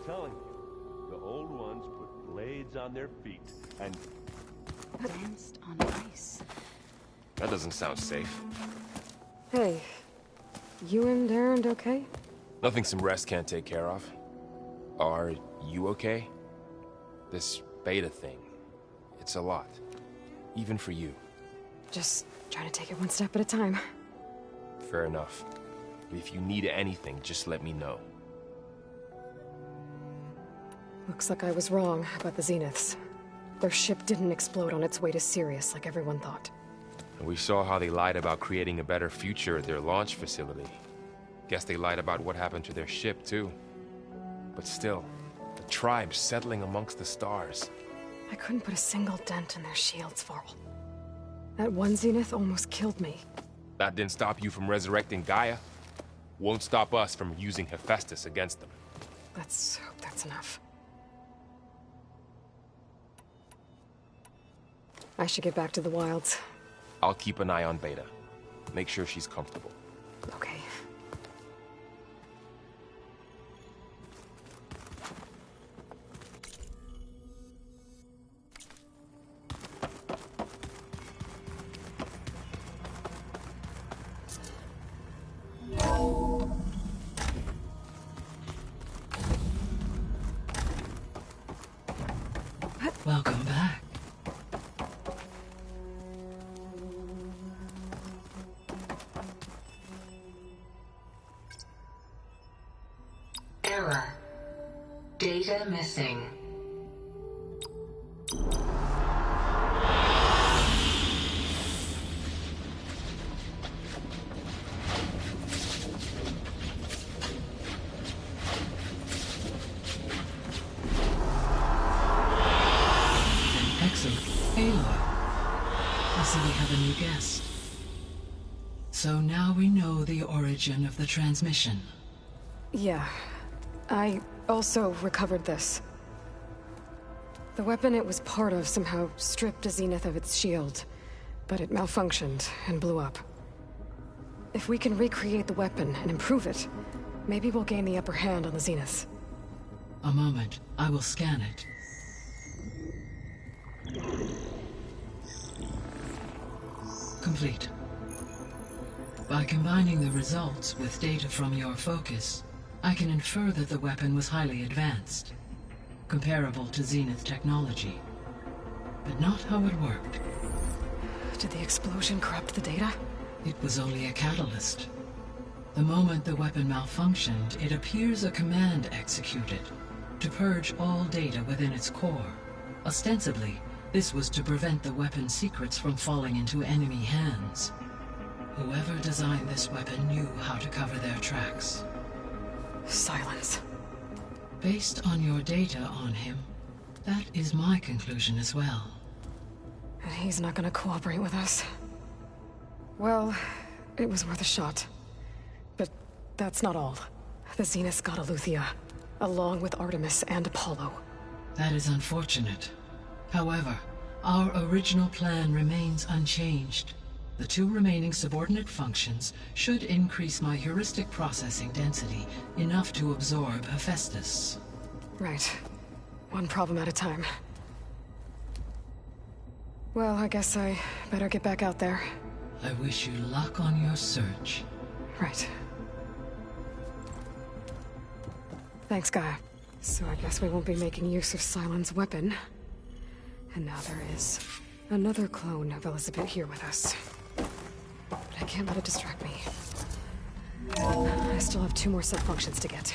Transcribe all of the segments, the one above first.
telling you, the old ones put blades on their feet and... Danced on ice. That doesn't sound safe. Hey, you and Erend okay? Nothing some rest can't take care of. Are you okay? This beta thing, it's a lot. Even for you. Just trying to take it one step at a time. Fair enough. If you need anything, just let me know. Looks like I was wrong about the Zeniths. Their ship didn't explode on its way to Sirius like everyone thought. And we saw how they lied about creating a better future at their launch facility. Guess they lied about what happened to their ship, too. But still, the tribe settling amongst the stars. I couldn't put a single dent in their shields, Varl. That one Zenith almost killed me. That didn't stop you from resurrecting Gaia. Won't stop us from using Hephaestus against them. Let's hope that's enough. I should get back to the wilds. I'll keep an eye on Beta. Make sure she's comfortable. Okay. Welcome back. Error. Data missing. Excellent. Aloy. I see we have a new guest. So now we know the origin of the transmission. Yeah. I also recovered this. The weapon it was part of somehow stripped a Zenith of its shield, but it malfunctioned and blew up. If we can recreate the weapon and improve it, maybe we'll gain the upper hand on the Zeniths. A moment. I will scan it. Complete. By combining the results with data from your focus, I can infer that the weapon was highly advanced, comparable to Zenith technology, but not how it worked. Did the explosion corrupt the data? It was only a catalyst. The moment the weapon malfunctioned, it appears a command executed to purge all data within its core. Ostensibly, this was to prevent the weapon's secrets from falling into enemy hands. Whoever designed this weapon knew how to cover their tracks. Silence. Based on your data on him, that is my conclusion as well. And he's not gonna cooperate with us. Well, it was worth a shot. But that's not all. The Zeniths got Eleuthia, along with Artemis and Apollo. That is unfortunate. However, our original plan remains unchanged. The two remaining subordinate functions should increase my heuristic processing density enough to absorb Hephaestus. Right. One problem at a time. Well, I guess I better get back out there. I wish you luck on your search. Right. Thanks, Gaia. So I guess we won't be making use of Sylens' weapon. And now there is another clone of Elizabeth here with us. But I can't let it distract me. I still have 2 more sub-functions to get.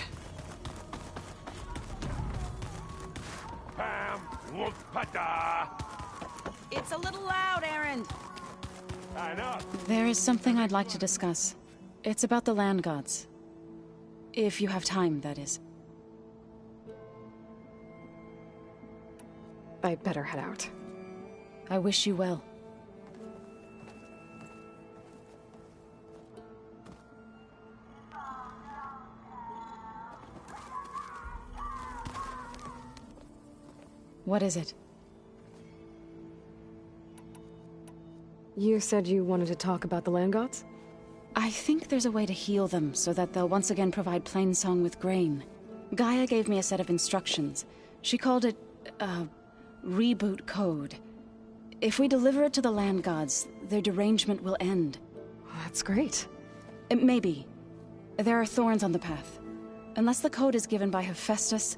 Pam Wukpada! It's a little loud, Erend. I know. There is something I'd like to discuss. It's about the land gods. If you have time, that is. I'd better head out. I wish you well. What is it? You said you wanted to talk about the land gods? I think there's a way to heal them so that they'll once again provide Plainsong with grain. Gaia gave me a set of instructions. She called it, reboot code. If we deliver it to the land gods, their derangement will end. Well, that's great. Maybe. There are thorns on the path. Unless the code is given by Hephaestus,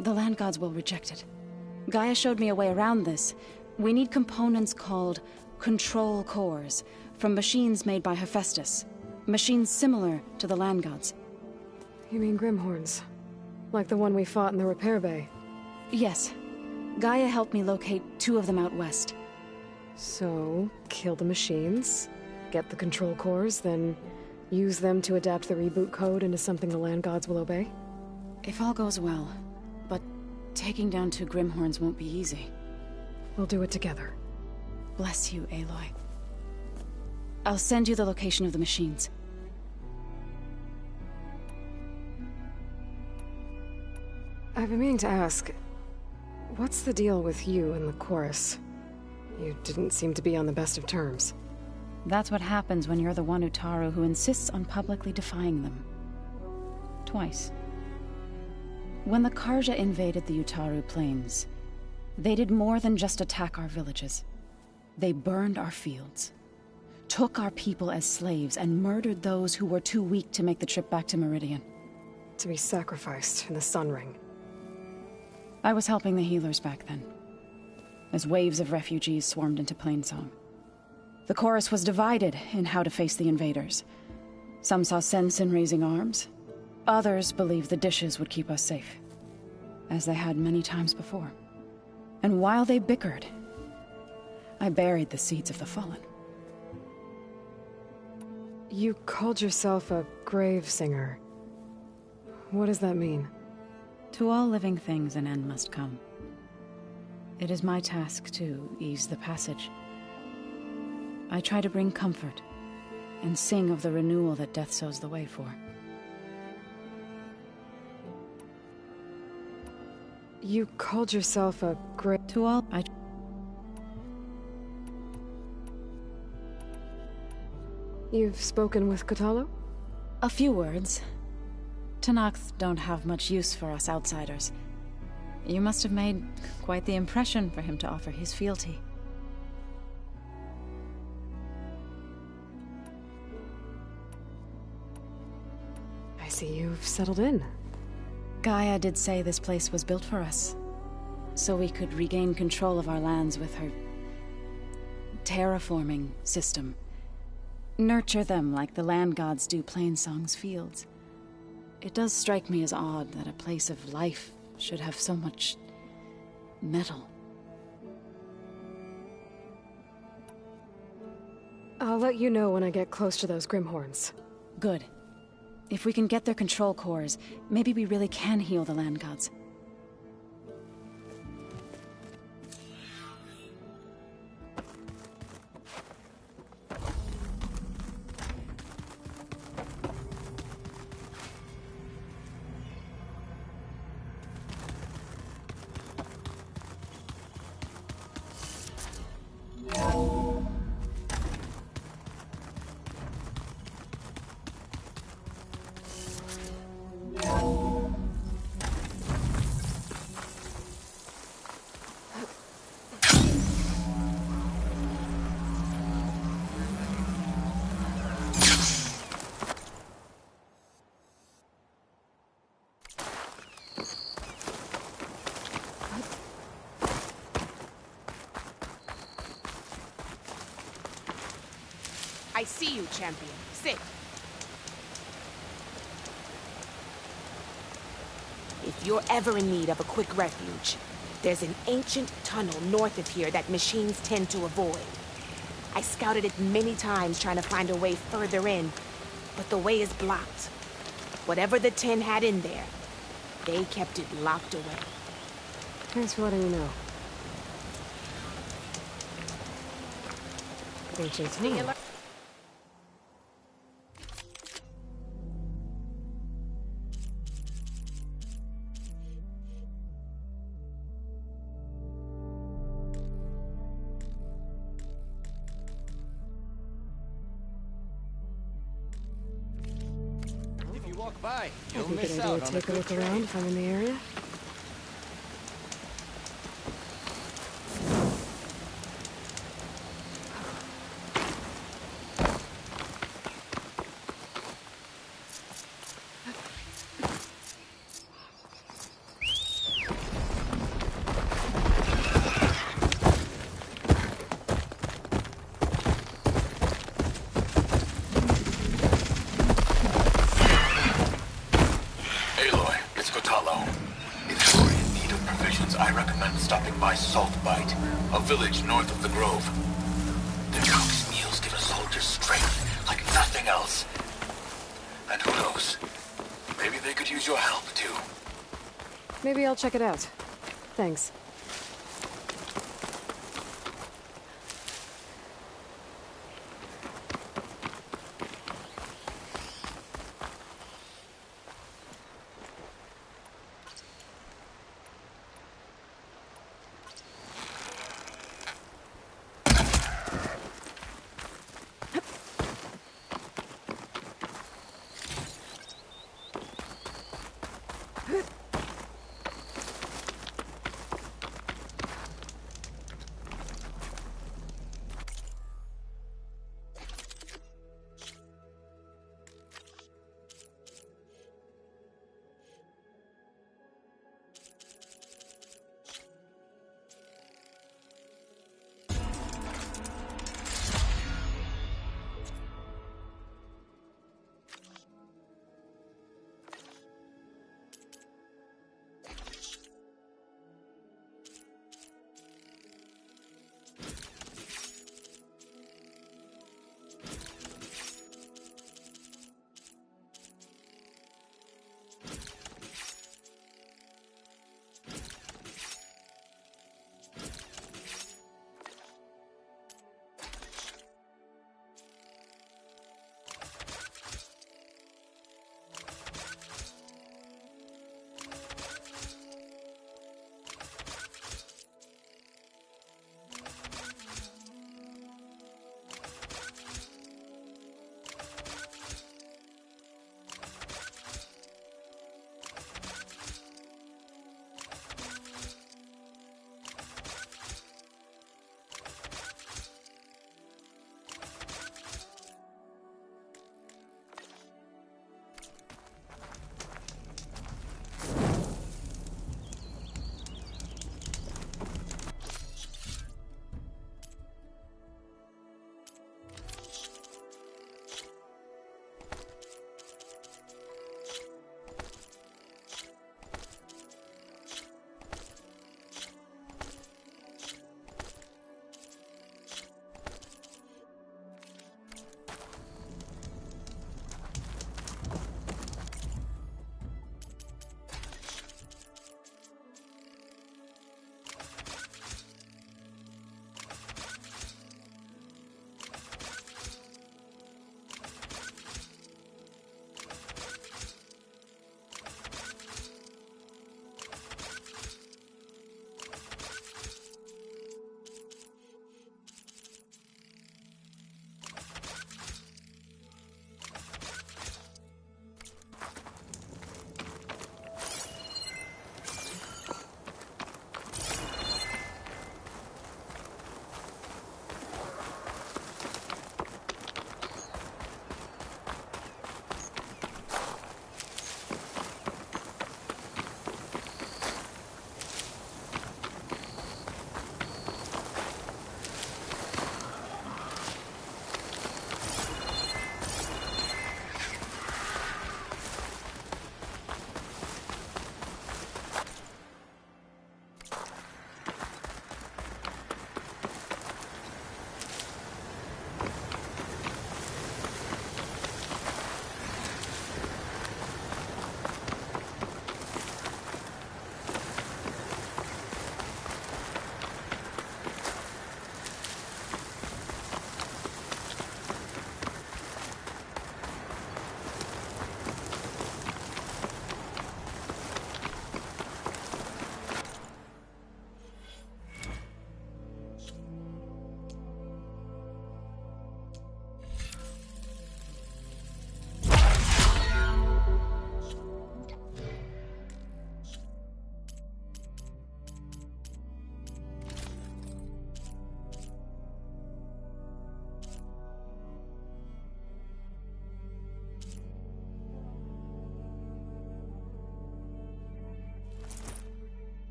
the land gods will reject it. Gaia showed me a way around this. We need components called control cores, from machines made by Hephaestus. Machines similar to the land gods. You mean Grimhorns? Like the one we fought in the repair bay? Yes. Gaia helped me locate 2 of them out west. So, kill the machines, get the control cores, then use them to adapt the reboot code into something the land gods will obey? If all goes well. But taking down 2 Grimhorns won't be easy. We'll do it together. Bless you, Aloy. I'll send you the location of the machines. I've been meaning to ask, what's the deal with you and the chorus? You didn't seem to be on the best of terms. That's what happens when you're the one Utaru who insists on publicly defying them. Twice. When the Karja invaded the Utaru plains, they did more than just attack our villages. They burned our fields, took our people as slaves, and murdered those who were too weak to make the trip back to Meridian. To be sacrificed in the Sun Ring. I was helping the healers back then, as waves of refugees swarmed into Plainsong. The chorus was divided in how to face the invaders. Some saw sense in raising arms. Others believed the dishes would keep us safe, as they had many times before. And while they bickered, I buried the seeds of the fallen. You called yourself a grave singer. What does that mean? To all living things an end must come. It is my task to ease the passage. I try to bring comfort, and sing of the renewal that death sows the way for. You called yourself a grave... To all, You've spoken with Kotallo? A few words. Tenakth don't have much use for us outsiders. You must have made quite the impression for him to offer his fealty. I see you've settled in. Gaia did say this place was built for us, so we could regain control of our lands with her terraforming system. Nurture them like the land gods do Plainsong's fields. It does strike me as odd that a place of life should have so much metal. I'll let you know when I get close to those Grimhorns. Good. If we can get their control cores, maybe we really can heal the land gods. I see you, champion. Sit. If you're ever in need of a quick refuge, there's an ancient tunnel north of here that machines tend to avoid. I scouted it many times trying to find a way further in, but the way is blocked. Whatever the Ten had in there, they kept it locked away. Thanks for letting me know. Ancient tunnel. walk by. You'll Might be a miss good out idea on to take a good look train. around if I'm in the area. Aloy, it's Kotallo. If you're in need of provisions, I recommend stopping by Saltbite, a village north of the Grove. Their cook's meals give a soldier strength like nothing else. And who knows? Maybe they could use your help, too. Maybe I'll check it out. Thanks.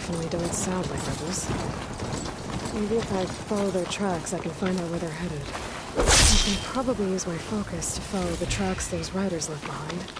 definitely don't sound like rebels. Maybe if I follow their tracks, I can find out where they're headed. I can probably use my focus to follow the tracks those riders left behind.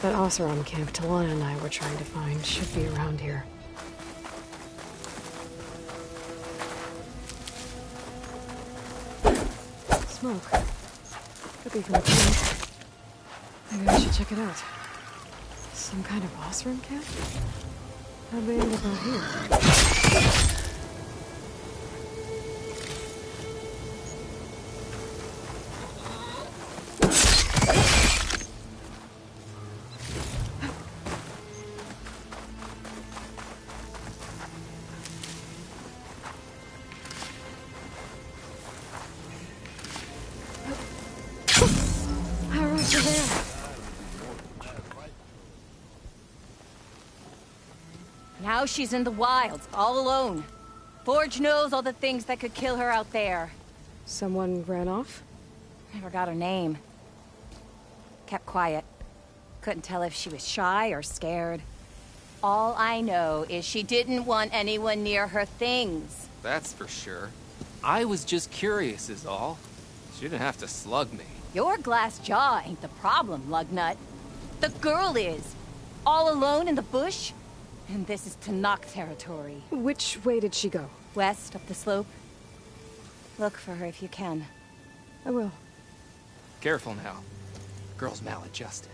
That Oseram camp Talana and I were trying to find should be around here. Smoke. Could be from a camp. Maybe I should check it out. Some kind of Oseram camp? How'd they end up out here? Now she's in the wilds, all alone. Forge knows all the things that could kill her out there. Someone ran off? Never got her name. Kept quiet. Couldn't tell if she was shy or scared. All I know is she didn't want anyone near her things. That's for sure. I was just curious is all. She didn't have to slug me. Your glass jaw ain't the problem, Lugnut. The girl is. All alone in the bush. And this is Tenakth territory. Which way did she go? West, up the slope. Look for her if you can. I will. Careful now. Girl's maladjusted.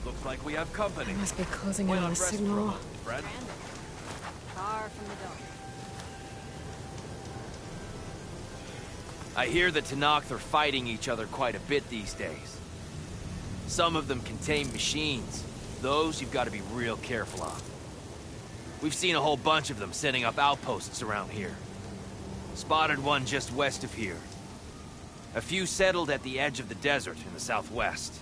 Looks like we have company. I must be closing in on the signal. Fred? Far from the dome. I hear the Tenakth are fighting each other quite a bit these days. Some of them contain machines. Those you've got to be real careful of. We've seen a whole bunch of them setting up outposts around here. Spotted one just west of here. A few settled at the edge of the desert in the southwest.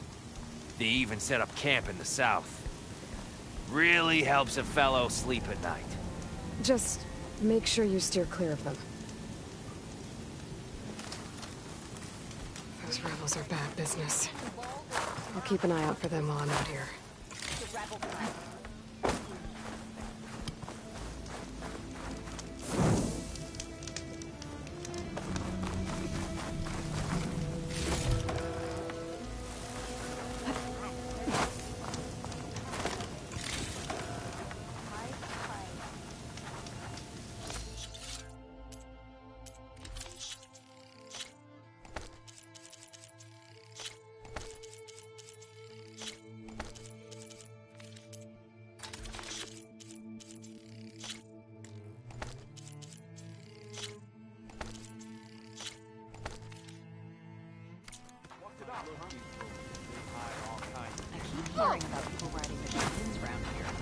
They even set up camp in the south. Really helps a fellow sleep at night. Just make sure you steer clear of them. Those rebels are bad business. I'll keep an eye out for them while I'm out here.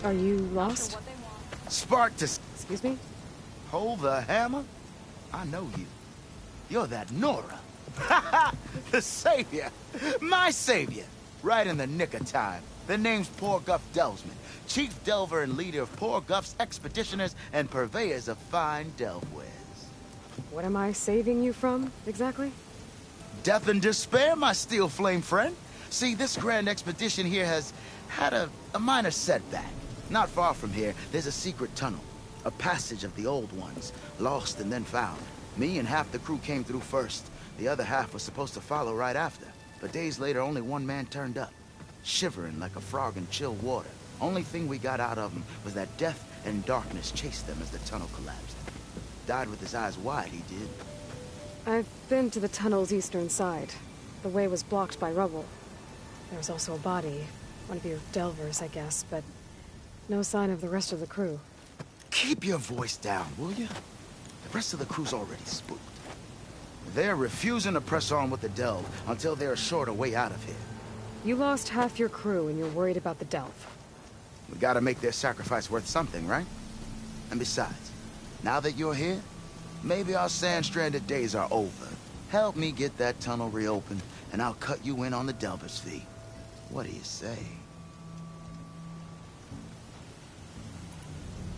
Are you lost? Spartus! Excuse me? Hold the hammer? I know you. You're that Nora. Ha the savior! My savior! Right in the nick of time. The name's Poor Guff Delvesman, chief delver and leader of Poor Guff's expeditioners and purveyors of fine delvewares. What am I saving you from, exactly? Death and despair, my steel flame friend. See, this grand expedition here has had a minor setback. Not far from here, there's a secret tunnel. A passage of the old ones, lost and then found. Me and half the crew came through first. The other half was supposed to follow right after. But days later, only one man turned up. Shivering like a frog in chill water. Only thing we got out of him was that death and darkness chased them as the tunnel collapsed. Died with his eyes wide, he did. I've been to the tunnel's eastern side. The way was blocked by rubble. There was also a body. One of your delvers, I guess, but no sign of the rest of the crew. Keep your voice down, will you? The rest of the crew's already spooked. They're refusing to press on with the delve until they're assured a way out of here. You lost half your crew and you're worried about the delve. We gotta make their sacrifice worth something, right? And besides, now that you're here, maybe our sand-stranded days are over. Help me get that tunnel reopened, and I'll cut you in on the delver's fee. What do you say?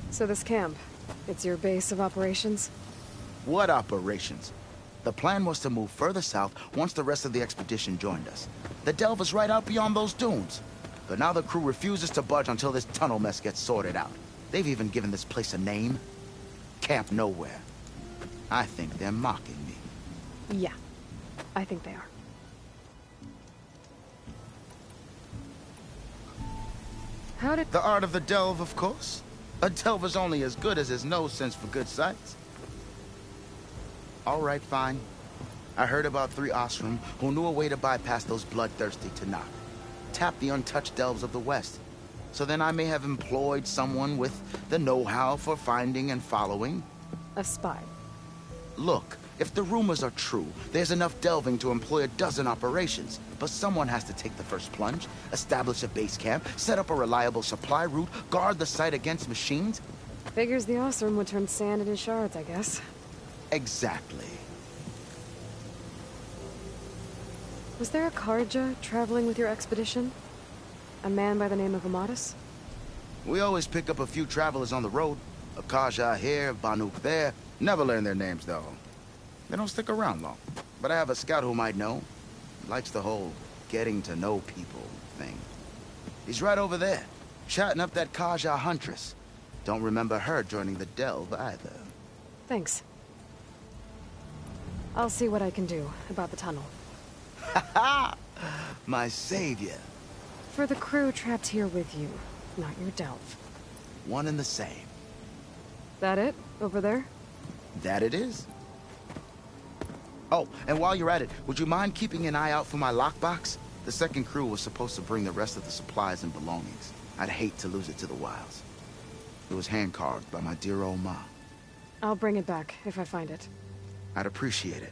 So this camp, it's your base of operations? What operations? The plan was to move further south once the rest of the expedition joined us. The delver's right out beyond those dunes. But now the crew refuses to budge until this tunnel mess gets sorted out. They've even given this place a name. Camp Nowhere. I think they're mocking me. Yeah, I think they are. How did... The art of the delve, of course. A delver's only as good as his nose sense for good sights. All right, fine. I heard about 3 Osram who knew a way to bypass those bloodthirsty Tanakh. Tap the untouched delves of the West. So then I may have employed someone with the know-how for finding and following. A spy. Look, if the rumors are true, there's enough delving to employ a dozen operations. But someone has to take the first plunge, establish a base camp, set up a reliable supply route, guard the site against machines. Figures the Osram would turn sand into shards, I guess. Exactly. Was there a Karja traveling with your expedition? A man by the name of Amadis? We always pick up a few travelers on the road. A Karja here, Banuk there. Never learn their names, though. They don't stick around long. But I have a scout who might know. Likes the whole getting to know people thing. He's right over there, chatting up that Karja huntress. Don't remember her joining the delve either. Thanks. I'll see what I can do about the tunnel. Ha ha! My savior. For the crew trapped here with you, not your delve. One and the same. That it? Over there? That it is. Oh, and while you're at it, would you mind keeping an eye out for my lockbox? The second crew was supposed to bring the rest of the supplies and belongings. I'd hate to lose it to the wilds. It was hand-carved by my dear old ma. I'll bring it back if I find it. I'd appreciate it.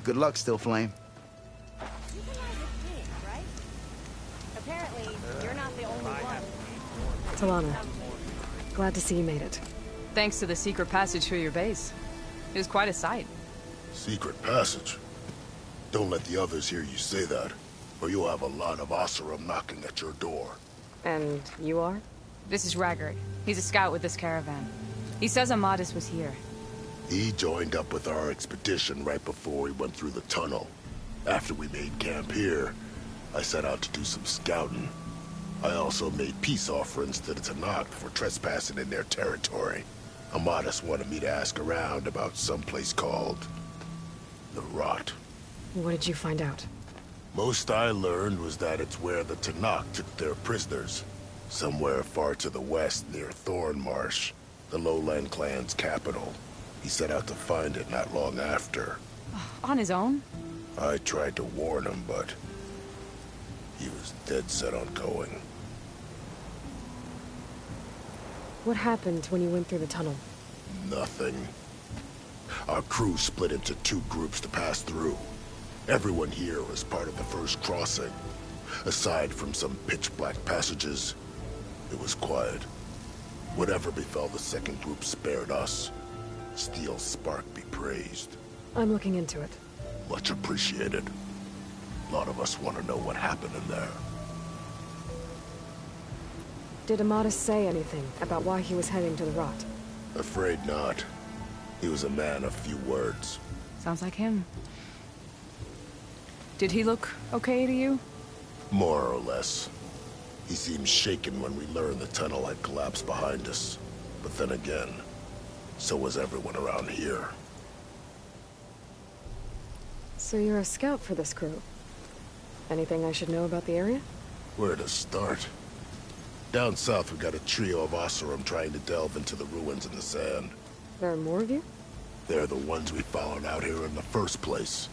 Good luck, Still Flame. You can ride with me, right? Apparently, you're not the only one. Talana, glad to see you made it. Thanks to the secret passage to your base. It was quite a sight. Secret passage? Don't let the others hear you say that, or you'll have a lot of Oseram knocking at your door. And you are? This is Raggard. He's a scout with this caravan. He says Amadis was here. He joined up with our expedition right before we went through the tunnel. After we made camp here, I set out to do some scouting. I also made peace offerings to the Tenakth for trespassing in their territory. Amadis wanted me to ask around about some place called the Rot. What did you find out? Most I learned was that it's where the Tenakth took their prisoners. Somewhere far to the west near Thornmarsh, the Lowland clan's capital. He set out to find it not long after. On his own? I tried to warn him, but he was dead set on going. What happened when you went through the tunnel? Nothing. Our crew split into 2 groups to pass through. Everyone here was part of the first crossing. Aside from some pitch-black passages, it was quiet. Whatever befell the second group spared us. Steel Spark be praised. I'm looking into it. Much appreciated. A lot of us want to know what happened in there. Did Amadis say anything about why he was heading to the Rot? Afraid not. He was a man of few words. Sounds like him. Did he look okay to you? More or less. He seemed shaken when we learned the tunnel had collapsed behind us. But then again, so was everyone around here. So you're a scout for this crew? Anything I should know about the area? Where to start? Down south we got a trio of Oseram trying to delve into the ruins in the sand. There are more of you? They're the ones we followed out here in the first place.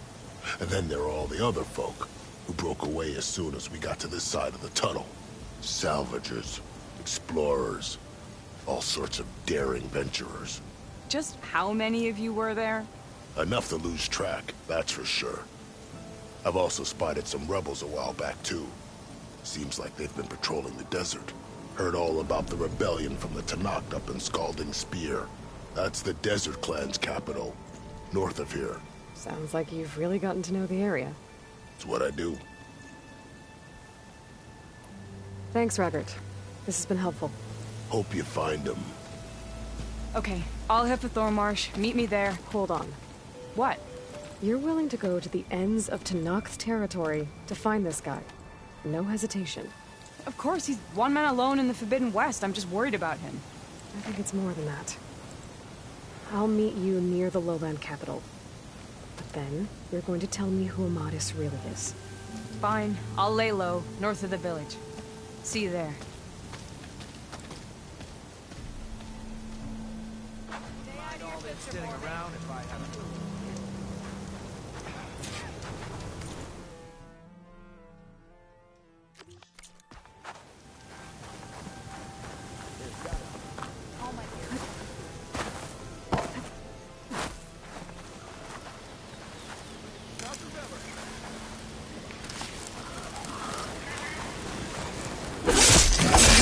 And then there are all the other folk, who broke away as soon as we got to this side of the tunnel. Salvagers, explorers, all sorts of daring venturers. Just how many of you were there? Enough to lose track, that's for sure. I've also spotted some rebels a while back too. Seems like they've been patrolling the desert. Heard all about the rebellion from the Tenakth up in Scalding Spear. That's the Desert Clan's capital, north of here. Sounds like you've really gotten to know the area. It's what I do. Thanks, Raggard. This has been helpful. Hope you find him. Okay, I'll head for Thornmarsh. Meet me there. Hold on. What? You're willing to go to the ends of Tenakth territory to find this guy. No hesitation. Of course, he's one man alone in the Forbidden West. I'm just worried about him. I think it's more than that. I'll meet you near the Lowland capital. But then, you're going to tell me who Amadis really is. Fine. I'll lay low, north of the village. See you there. Sitting around if I haven't.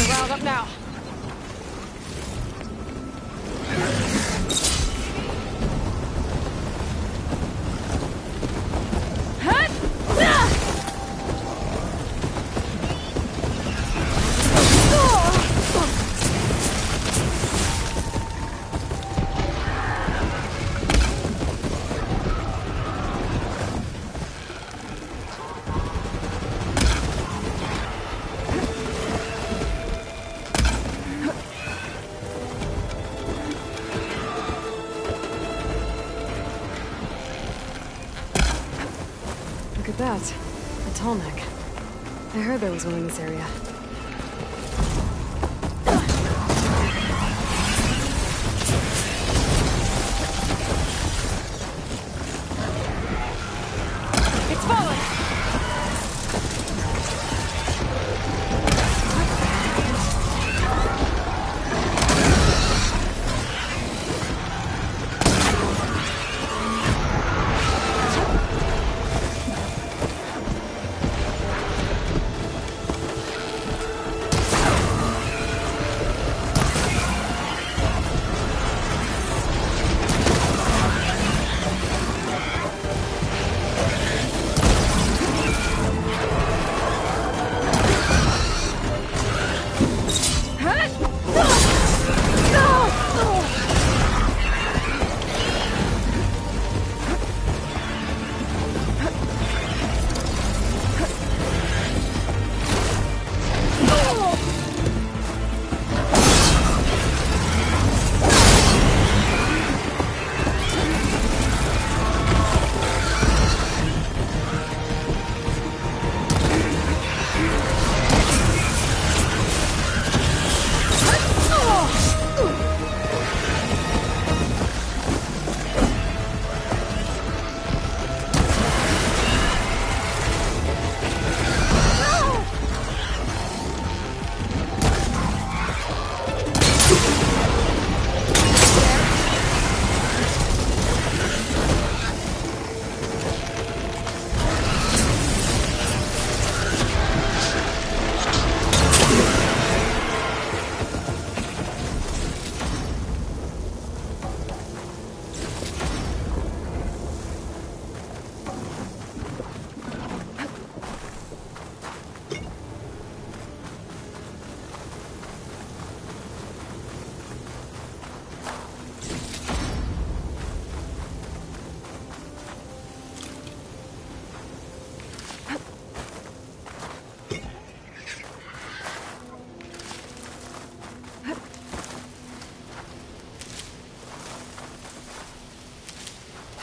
Riled up now. Look at that. A tall neck. I heard there was one in this area. It's falling!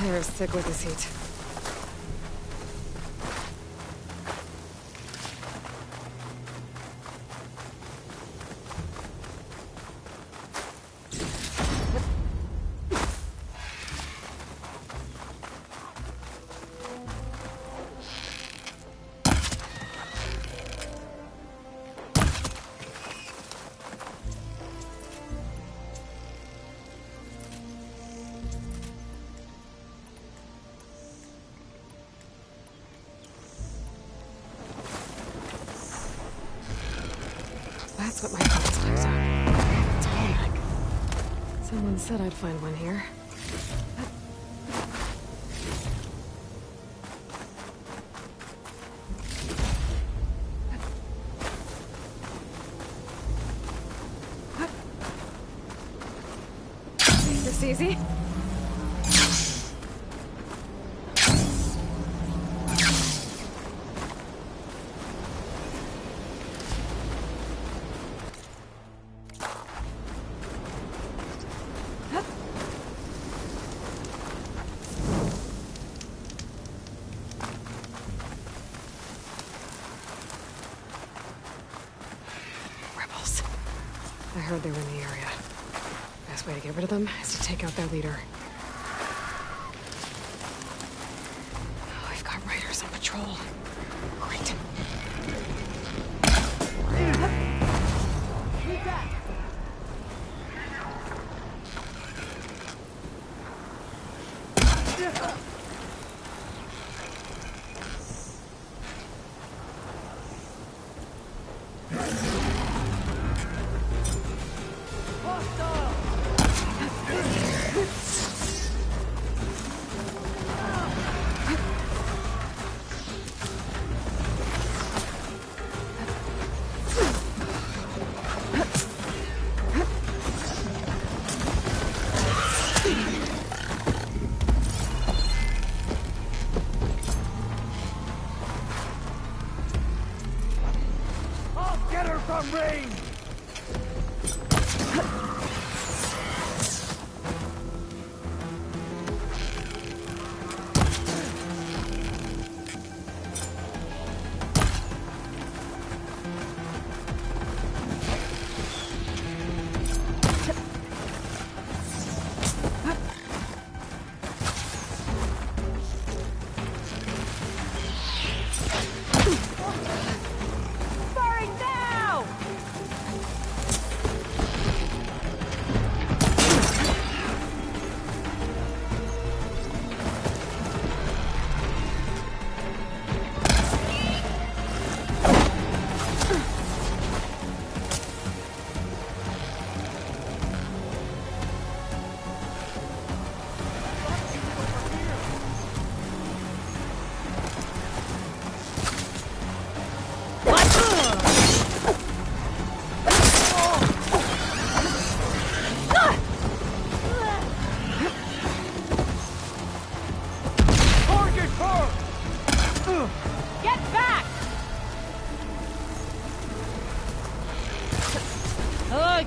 Air is thick with this heat. That's what my focus pipes are. Tallneck. Someone said I'd find one here. Is this easy? I heard they were in the area. Best way to get rid of them is to take out their leader. Oh, we've got raiders on patrol. Great.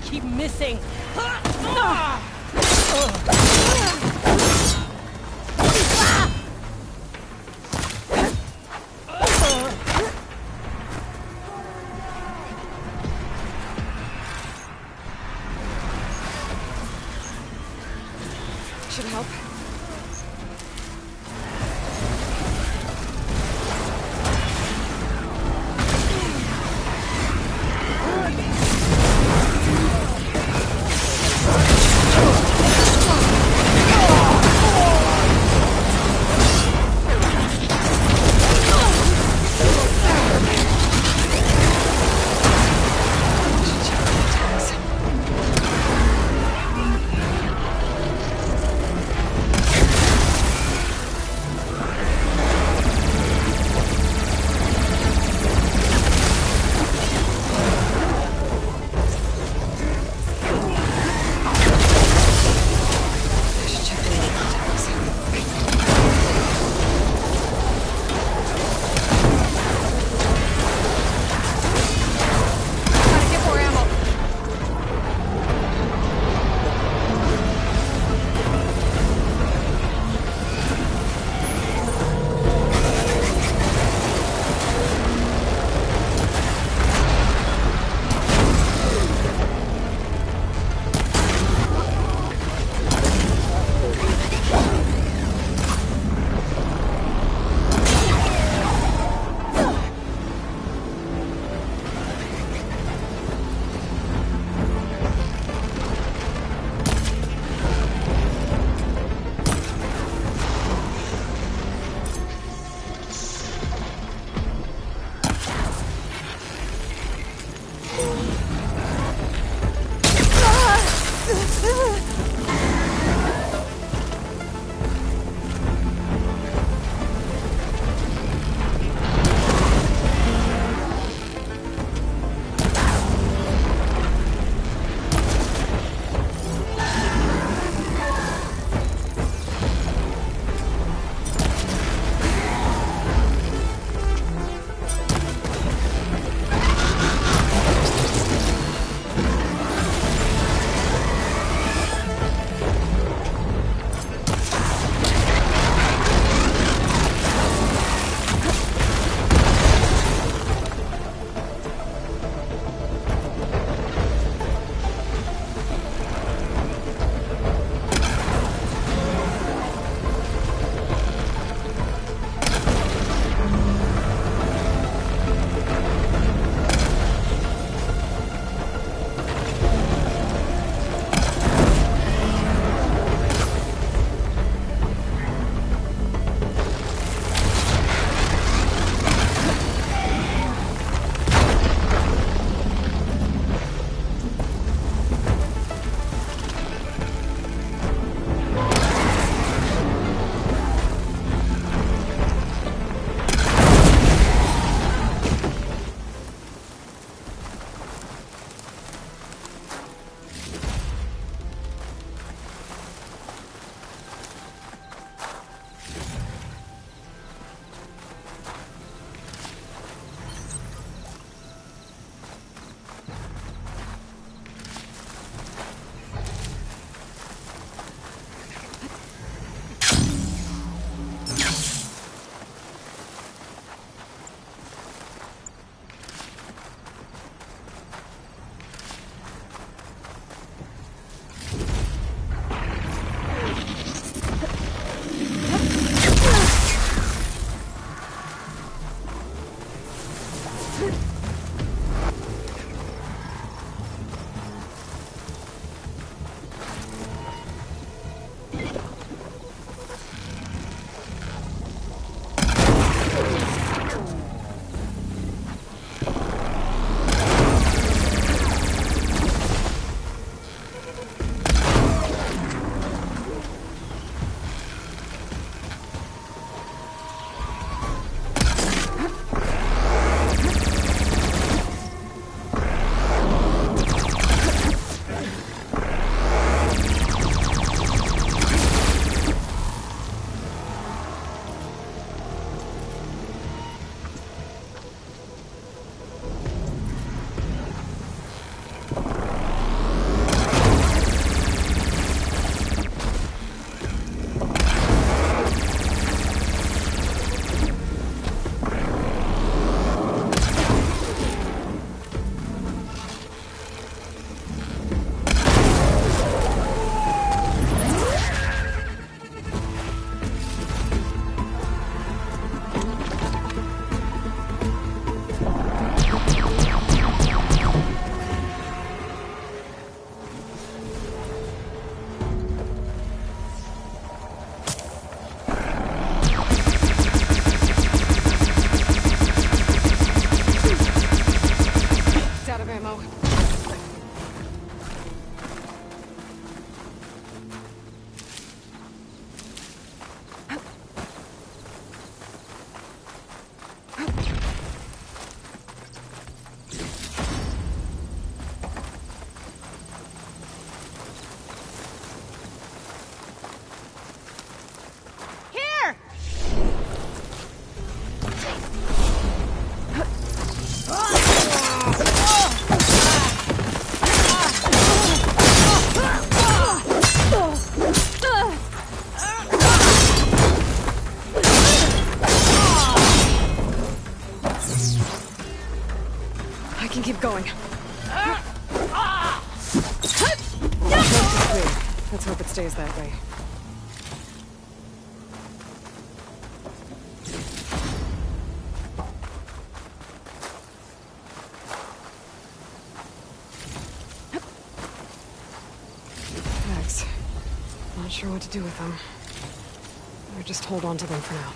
Keep missing. Should help. can keep going. Ah! Coast is clear. Let's hope it stays that way. Bags. Not sure what to do with them. Or just hold on to them for now.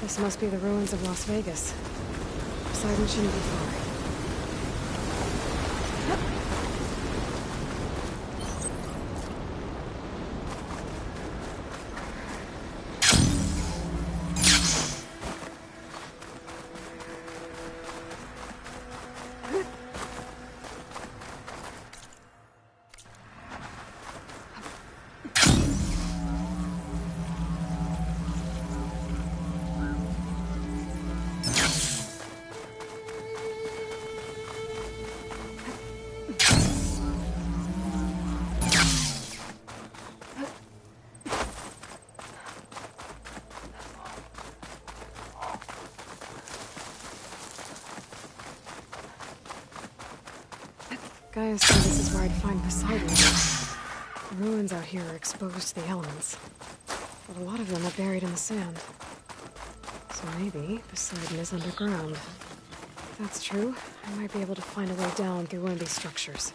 This must be the ruins of Las Vegas. Poseidon shouldn't be far. Gaia said this is where I'd find Poseidon. The ruins out here are exposed to the elements, but a lot of them are buried in the sand. So maybe Poseidon is underground. If that's true, I might be able to find a way down through one of these structures.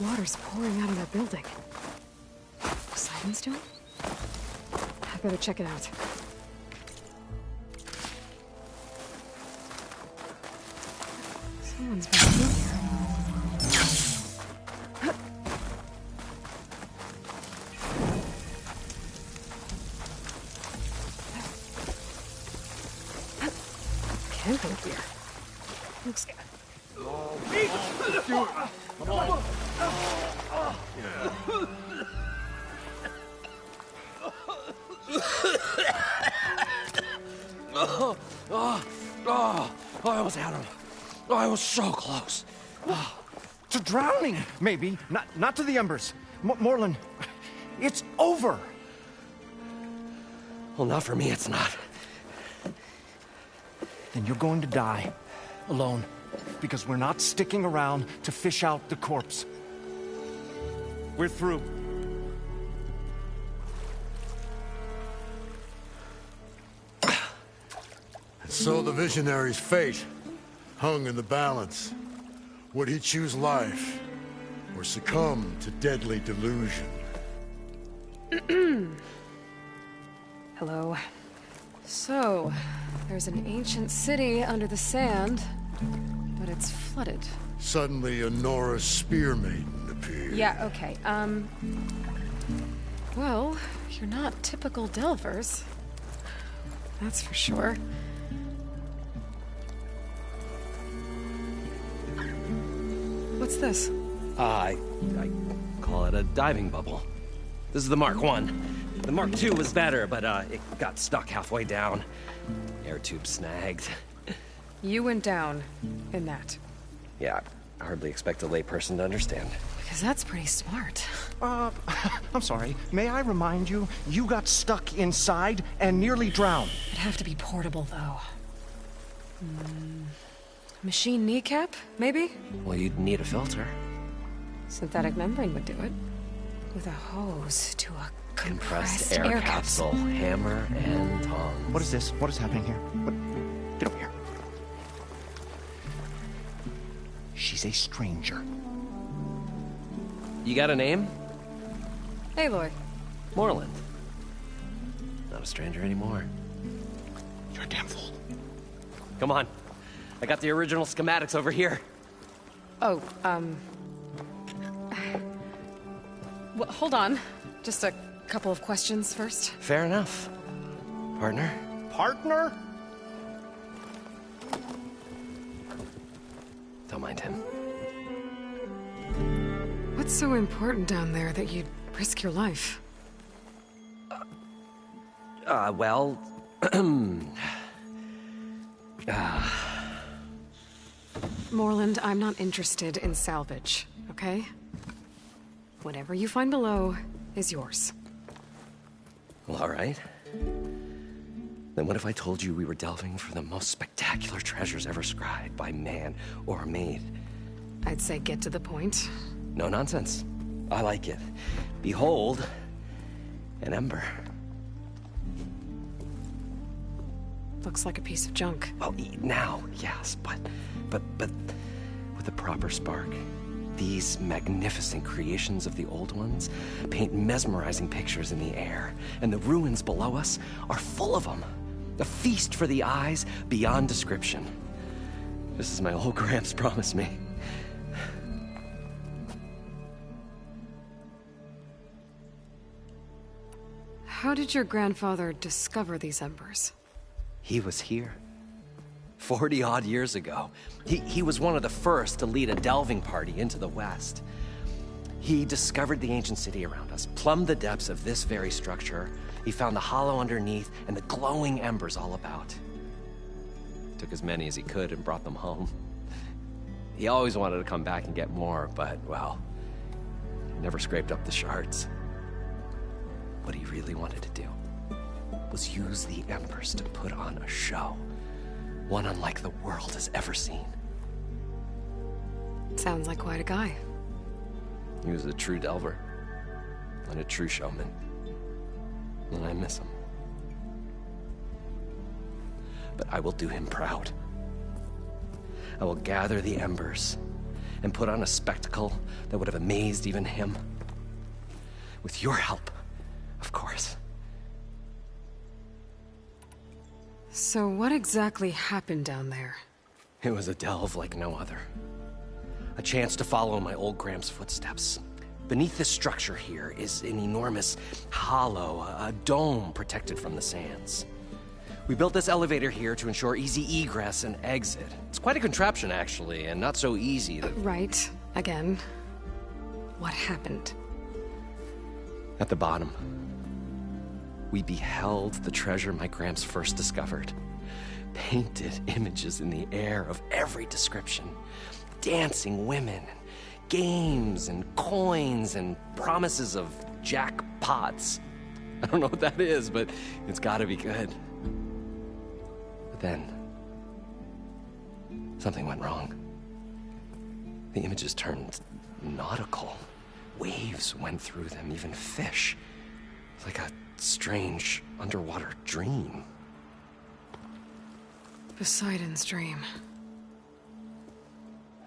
water's pouring out of that building. Poseidon's doing? I better check it out. Someone's been through here. Can't go here. Looks good. Do it. Come on. I almost had him. I was so close. To drowning, maybe. Not to the embers. Morlund, it's over. Well, not for me, it's not. Then you're going to die. Alone. Because we're not sticking around to fish out the corpse. We're through. And so the visionary's fate hung in the balance. Would he choose life or succumb to deadly delusion? Hello. So, there's an ancient city under the sand, but it's flooded. Suddenly, a Nora spear maiden appeared. Yeah, okay, well, you're not typical Delvers. That's for sure. What's this? I call it a diving bubble. This is the Mark 1. The Mark 2 was better, but it got stuck halfway down. Air tube snagged. You went down in that. Yeah, I hardly expect a layperson to understand. Because that's pretty smart. I'm sorry. May I remind you, you got stuck inside and nearly drowned. It'd have to be portable, though. Machine kneecap, maybe? Well, you'd need a filter. Synthetic membrane would do it. With a hose to a compressed air capsule. Hammer and tongs. What is this? What is happening here? Get over here. She's a stranger. You got a name? Aloy. Morlund. Not a stranger anymore. You're a damn fool. Come on. I got the original schematics over here. Oh, well, hold on. Just a couple of questions first. Fair enough. Partner? Partner? Don't mind him. What's so important down there that you'd risk your life? Well... Morlund, I'm not interested in salvage, okay? Whatever you find below is yours. Well, all right. Then what if I told you we were delving for the most spectacular treasures ever scribed by man or maid? I'd say get to the point. No nonsense. I like it. Behold, an ember. Looks like a piece of junk. Oh, now, yes, but with a proper spark. These magnificent creations of the old ones paint mesmerizing pictures in the air, and the ruins below us are full of them. A feast for the eyes beyond description. Just as my old Gramps promised me. How did your grandfather discover these embers? He was here. 40-odd years ago. He was one of the first to lead a delving party into the West. He discovered the ancient city around us, plumbed the depths of this very structure. He found the hollow underneath and the glowing embers all about. Took as many as he could and brought them home. He always wanted to come back and get more, but, well, he never scraped up the shards. What he really wanted to do was use the embers to put on a show. One unlike the world has ever seen. Sounds like quite a guy. He was a true delver. And a true showman. And I miss him. But I will do him proud. I will gather the embers and put on a spectacle that would have amazed even him. With your help, of course. So what exactly happened down there? It was a delve like no other. A chance to follow in my old Gram's footsteps. Beneath this structure here is an enormous hollow, a dome protected from the sands. We built this elevator here to ensure easy egress and exit. It's quite a contraption, actually, and not so easy that... Right. Again. What happened? At the bottom, we beheld the treasure my Gramps first discovered. Painted images in the air of every description. Dancing women, games and coins and promises of jackpots. I don't know what that is, but it's gotta be good. But then, something went wrong. The images turned nautical. Waves went through them, even fish. It's like a strange underwater dream. Poseidon's dream.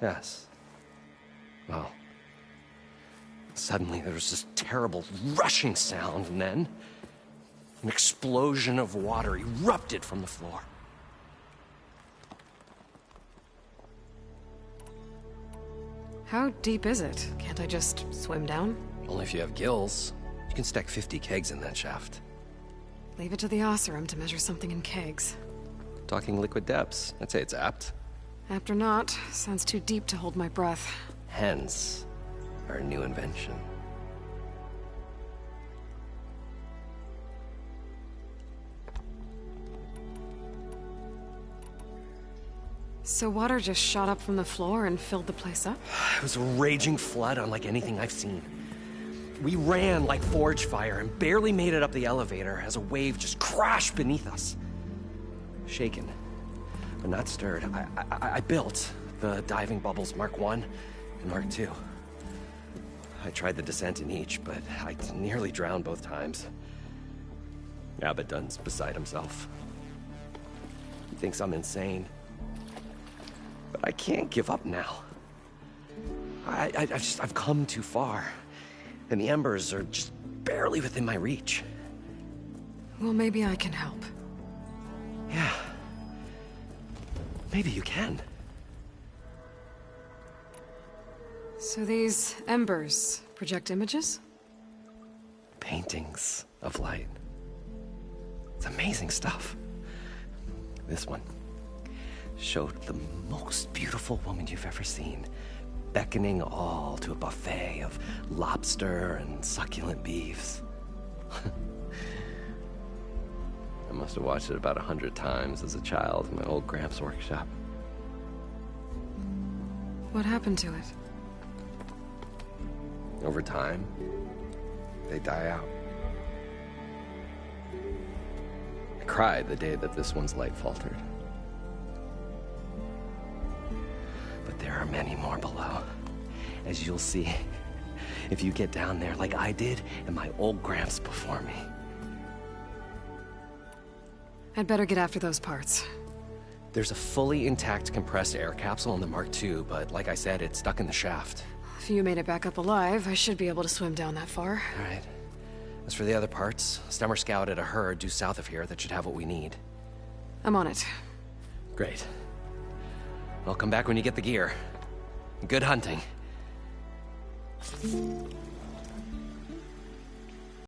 Yes. Well, suddenly there was this terrible rushing sound, and then an explosion of water erupted from the floor. How deep is it? Can't I just swim down? Only if you have gills. You can stack 50 kegs in that shaft. Leave it to the Oseram to measure something in kegs. Talking liquid depths, I'd say it's apt. Apt or not, sounds too deep to hold my breath. Hence, our new invention. So water just shot up from the floor and filled the place up? It was a raging flood unlike anything I've seen. We ran like forge fire and barely made it up the elevator as a wave just crashed beneath us. Shaken, but not stirred. I built the diving bubbles Mark I and Mark II. I tried the descent in each, but I nearly drowned both times. Abaddon's beside himself. He thinks I'm insane. But I can't give up now. I've come too far. And the embers are just barely within my reach. Well, maybe I can help. Yeah. Maybe you can. So these embers project images? Paintings of light. It's amazing stuff. This one showed the most beautiful woman you've ever seen, beckoning all to a buffet of lobster and succulent beefs. I must have watched it about 100 times as a child in my old Gramps workshop. What happened to it? Over time, they die out. I cried the day that this one's light faltered. But there are many more below, as you'll see if you get down there like I did and my old Gramps before me. I'd better get after those parts. There's a fully intact compressed air capsule in the Mark II, but like I said, it's stuck in the shaft. If you made it back up alive, I should be able to swim down that far. All right. As for the other parts, Stemmer scouted a herd due south of here that should have what we need. I'm on it. Great. I'll come back when you get the gear. Good hunting.